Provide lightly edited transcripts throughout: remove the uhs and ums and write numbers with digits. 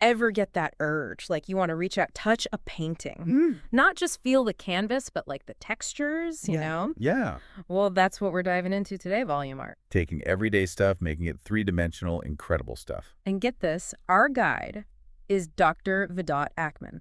Ever get that urge, like you want to reach out, touch a painting? Not just feel the canvas, but like the textures, you Yeah. know? Yeah. Well, that's what we're diving into today, volume art. Taking everyday stuff, making it three-dimensional, incredible stuff. And get this, our guide is Dr. Vedat Ackman.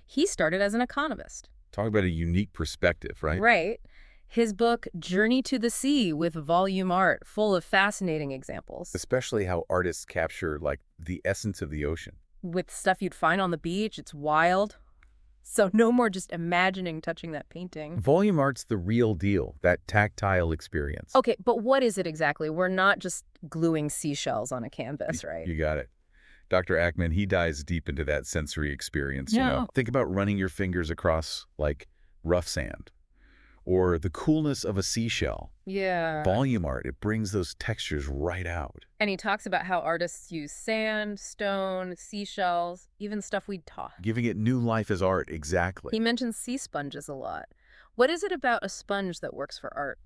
He started as an economist. Talk about a unique perspective, right? Right. His book, Journey to the Sea with Volume Art, full of fascinating examples. Especially how artists capture, like, the essence of the ocean. With stuff you'd find on the beach, it's wild. So no more just imagining touching that painting. Volume art's the real deal, that tactile experience. Okay, but what is it exactly? We're not just gluing seashells on a canvas, right? You got it. Dr. Ackman, he dives deep into that sensory experience, Yeah. Think about running your fingers across, like, rough sand. Or the coolness of a seashell. Yeah. Volume art, it brings those textures right out. And he talks about how artists use sand, stone, seashells, even stuff we'd toss. Giving it new life as art, exactly. He mentions sea sponges a lot. What is it about a sponge that works for art?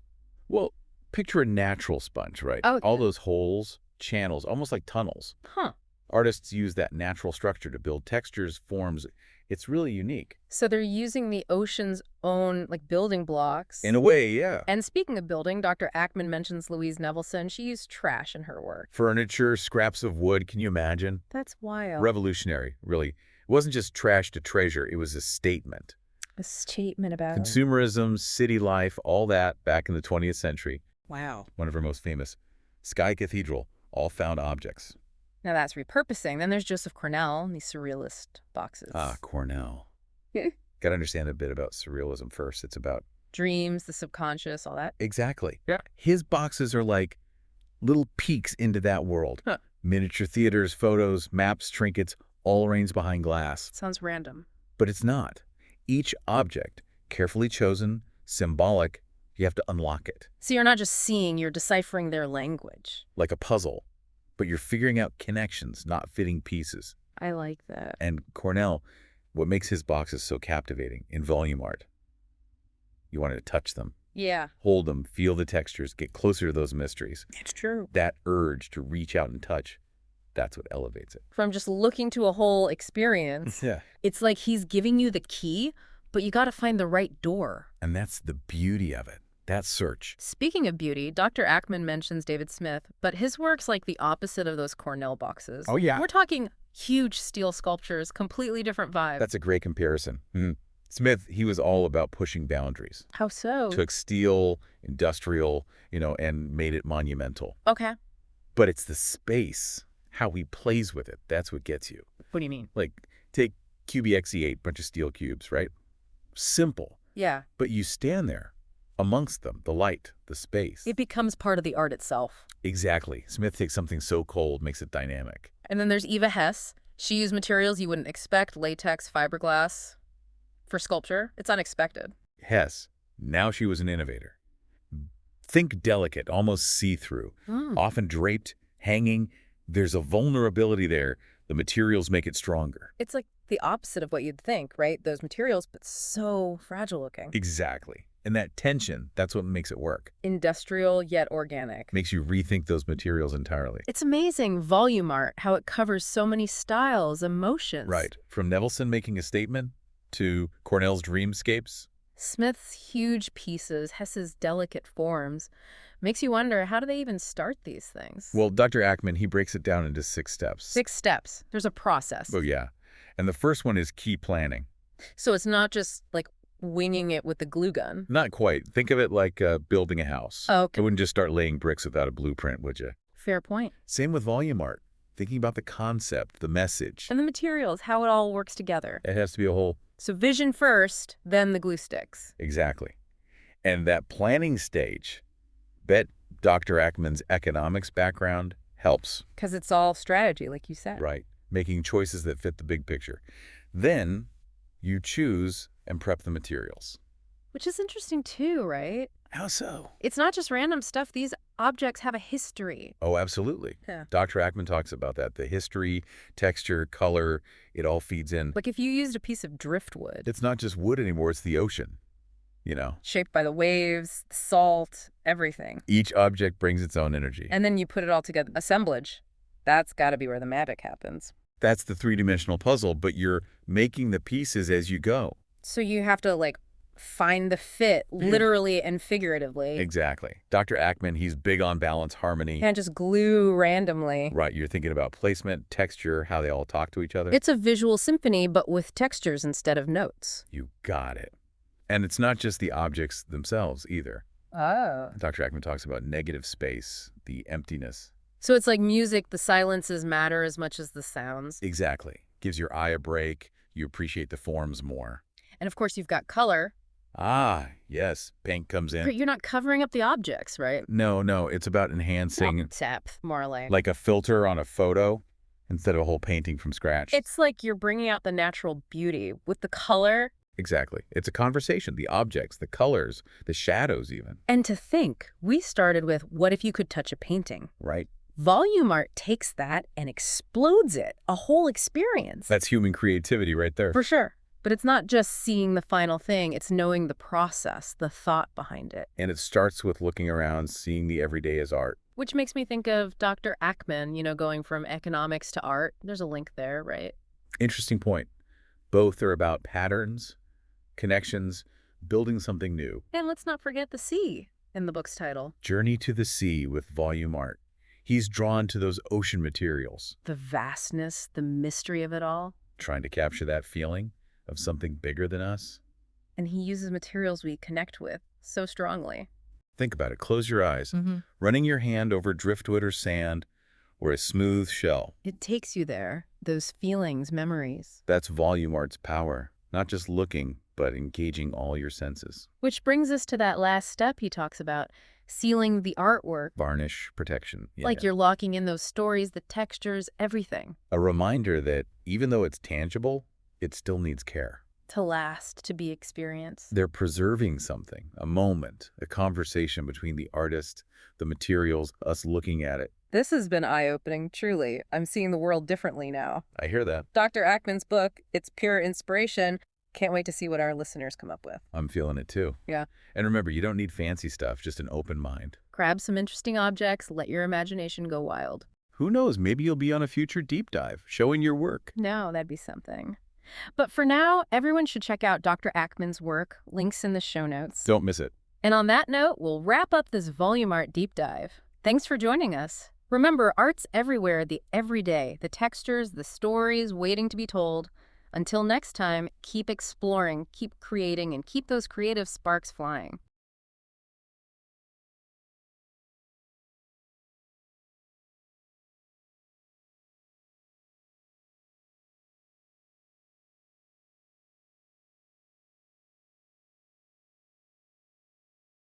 Well, picture a natural sponge, right? Oh, All okay. those holes, channels, almost like tunnels. Huh. Artists use that natural structure to build textures, forms. It's really unique. So they're using the ocean's own, like, building blocks. In a way, yeah. And speaking of building, Dr. Ackman mentions Louise Nevelson. She used trash in her work. Furniture, scraps of wood, can you imagine? That's wild. Revolutionary, really. It wasn't just trash to treasure, it was a statement. A statement about Consumerism, city life, all that back in the 20th century. Wow. One of our most famous. Sky Cathedral, all found objects. Now that's repurposing. Then there's Joseph Cornell and these surrealist boxes. Ah, Cornell. Got to understand a bit about surrealism first. It's about... Dreams, the subconscious, all that. Exactly. Yeah. His boxes are like little peeks into that world. Huh. Miniature theaters, photos, maps, trinkets, all arranged behind glass. Sounds random. But it's not. Each object, carefully chosen, symbolic, you have to unlock it. So you're not just seeing, you're deciphering their language. Like a puzzle. But you're figuring out connections, not fitting pieces. I like that. And Cornell, what makes his boxes so captivating in volume art, you wanted to touch them, Yeah. hold them, feel the textures, get closer to those mysteries. It's true. That urge to reach out and touch, that's what elevates it. From just looking to a whole experience, Yeah. it's like he's giving you the key, but you got to find the right door. And that's the beauty of it, that search. Speaking of beauty, Dr. Ackman mentions David Smith, but his work's like the opposite of those Cornell boxes. Oh, yeah. We're talking huge steel sculptures, completely different vibe. That's a great comparison. Smith, he was all about pushing boundaries. How so? Took steel, industrial, and made it monumental. Okay. But it's the space, how he plays with it. That's what gets you. What do you mean? Like, take QBXE8, bunch of steel cubes, right? Simple. Yeah. But you stand there amongst them, the light, the space. It becomes part of the art itself. Exactly. Smith takes something so cold, makes it dynamic. And then there's Eva Hess. She used materials you wouldn't expect, latex, fiberglass. For sculpture, it's unexpected. Hess, now she was an innovator. Think delicate, almost see-through, often draped, hanging. There's a vulnerability there. The materials make it stronger. It's like the opposite of what you'd think, right? Those materials, but so fragile looking. Exactly. And that tension, that's what makes it work. Industrial yet organic. Makes you rethink those materials entirely. It's amazing, volume art, how it covers so many styles, emotions. Right. From Nevelson making a statement to Cornell's dreamscapes. Smith's huge pieces, Hess's delicate forms. Makes you wonder, how do they even start these things? Well, Dr. Ackman, he breaks it down into 6 steps. 6 steps. There's a process. Oh, yeah. And the first one is key planning. So it's not just like winging it with the glue gun. Not quite. Think of it like building a house. Oh, okay. I wouldn't just start laying bricks without a blueprint, would you? Fair point. Same with volume art. Thinking about the concept, the message. And the materials, how it all works together. It has to be a whole... So vision first, then the glue sticks. Exactly. And that planning stage, bet Dr. Ackman's economics background helps. Because it's all strategy, like you said. Right. Making choices that fit the big picture. Then you choose and prep the materials. Which is interesting too, right? How so? It's not just random stuff. These objects have a history. Oh, absolutely. Yeah. Dr. Ackman talks about that. The history, texture, color, it all feeds in. Like if you used a piece of driftwood. It's not just wood anymore, it's the ocean, Shaped by the waves, the salt, everything. Each object brings its own energy. And then you put it all together. Assemblage. That's got to be where the magic happens. That's the three-dimensional puzzle, but you're making the pieces as you go. So you have to, like, find the fit, literally and figuratively. Exactly. Dr. Ackman, he's big on balance, harmony. Can't just glue randomly. Right, you're thinking about placement, texture, how they all talk to each other. It's a visual symphony, but with textures instead of notes. You got it. And it's not just the objects themselves either. Oh. Dr. Ackman talks about negative space, the emptiness. So it's like music, the silences matter as much as the sounds. Exactly. Gives your eye a break. You appreciate the forms more. And of course, you've got color. Ah, yes. Paint comes in. But you're not covering up the objects, right? No, it's about enhancing, Depth, more like a filter on a photo instead of a whole painting from scratch. It's like you're bringing out the natural beauty with the color. Exactly. It's a conversation. The objects, the colors, the shadows even. And to think, we started with, what if you could touch a painting? Right. Volume art takes that and explodes it, a whole experience. That's human creativity right there. For sure. But it's not just seeing the final thing, it's knowing the process, the thought behind it. And it starts with looking around, seeing the everyday as art. Which makes me think of Dr. Ackman, going from economics to art. There's a link there, right? Interesting point. Both are about patterns, connections, building something new. And let's not forget the sea in the book's title. Journey to the Sea with volume art. He's drawn to those ocean materials. The vastness, the mystery of it all. Trying to capture that feeling of something bigger than us. And he uses materials we connect with so strongly. Think about it. Close your eyes. Running your hand over driftwood or sand or a smooth shell. It takes you there, those feelings, memories. That's volume art's power. Not just looking, but engaging all your senses. Which brings us to that last step he talks about, sealing the artwork. Varnish, protection. Like you're locking in those stories, the textures, everything. A reminder that even though it's tangible, it still needs care. To last, to be experienced. They're preserving something, a moment, a conversation between the artist, the materials, us looking at it. This has been eye-opening, truly. I'm seeing the world differently now. I hear that. Dr. Ackman's book, it's pure inspiration. Can't wait to see what our listeners come up with. I'm feeling it too. Yeah. And remember, you don't need fancy stuff, just an open mind. Grab some interesting objects, let your imagination go wild. Who knows, maybe you'll be on a future deep dive, showing your work. No, that'd be something. But for now, everyone should check out Dr. Ackman's work, links in the show notes. Don't miss it. And on that note, we'll wrap up this volume art deep dive. Thanks for joining us. Remember, art's everywhere, the everyday, the textures, the stories waiting to be told. Until next time, keep exploring, keep creating, and keep those creative sparks flying.